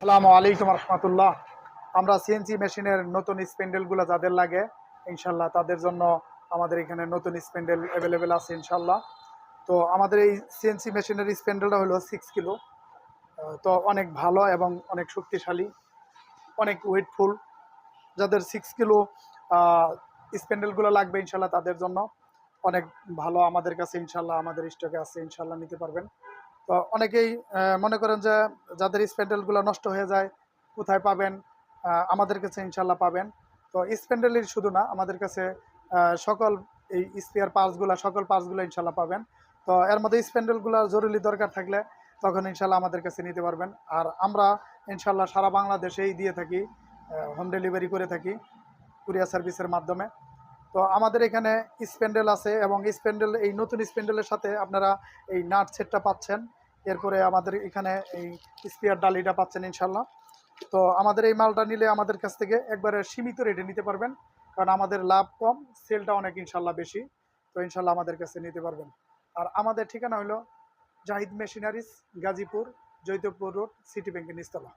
আসসালামু আলাইকুম রহমতুল্লাহ। আমরা সিএনসি মেশিনের নতুন স্প্যান্ডেলগুলো যাদের লাগে ইনশাল্লাহ তাদের জন্য আমাদের এখানে নতুন স্প্যান্ডেল অ্যাভেলেবেল আছে ইনশাল্লাহ। তো আমাদের এই সিএনসি মেশিনের স্প্যান্ডেলটা হলো 6 কিলো। তো অনেক ভালো এবং অনেক শক্তিশালী, অনেক ওয়েটফুল। যাদের 6 কিলো স্প্যান্ডেলগুলো লাগবে ইনশাল্লাহ তাদের জন্য অনেক ভালো আমাদের কাছে ইনশাল্লাহ, আমাদের স্টকে আছে ইনশাল্লাহ, নিতে পারবেন। তো অনেকেই মনে করেন যে যাদের স্প্যান্ডেলগুলো নষ্ট হয়ে যায় কোথায় পাবেন, আমাদের কাছে ইনশাল্লাহ পাবেন। তো স্প্যান্ডেলের শুধু না, আমাদের কাছে সকল এই স্পেয়ার পার্টসগুলো, সকল পার্টসগুলো ইনশাল্লাহ পাবেন। তো এর মধ্যে স্প্যান্ডেলগুলো জরুরি দরকার থাকলে তখন ইনশাল্লাহ আমাদের কাছে নিতে পারবেন। আর আমরা ইনশাল্লাহ সারা বাংলাদেশেই দিয়ে থাকি, হোম ডেলিভারি করে থাকি কুরিয়ার সার্ভিসের মাধ্যমে। তো আমাদের এখানে স্প্যান্ডেল আছে এবং স্প্যান্ডেল, এই নতুন স্প্যান্ডেলের সাথে আপনারা এই নাট সেটটা পাচ্ছেন। এরপরে আমাদের এখানে এই স্পেয়ার ডালিটা পাচ্ছেন ইনশাল্লাহ। তো আমাদের এই মালটা নিলে আমাদের কাছ থেকে একবারে সীমিত রেটে নিতে পারবেন, কারণ আমাদের লাভ কম, সেলটা অনেক ইনশাল্লাহ বেশি। তো ইনশাল্লাহ আমাদের কাছে নিতে পারবেন। আর আমাদের ঠিকানা হলো Zahid machineries, Gazipur, Jaitpur road, city ব্যাংকের নিচতলা।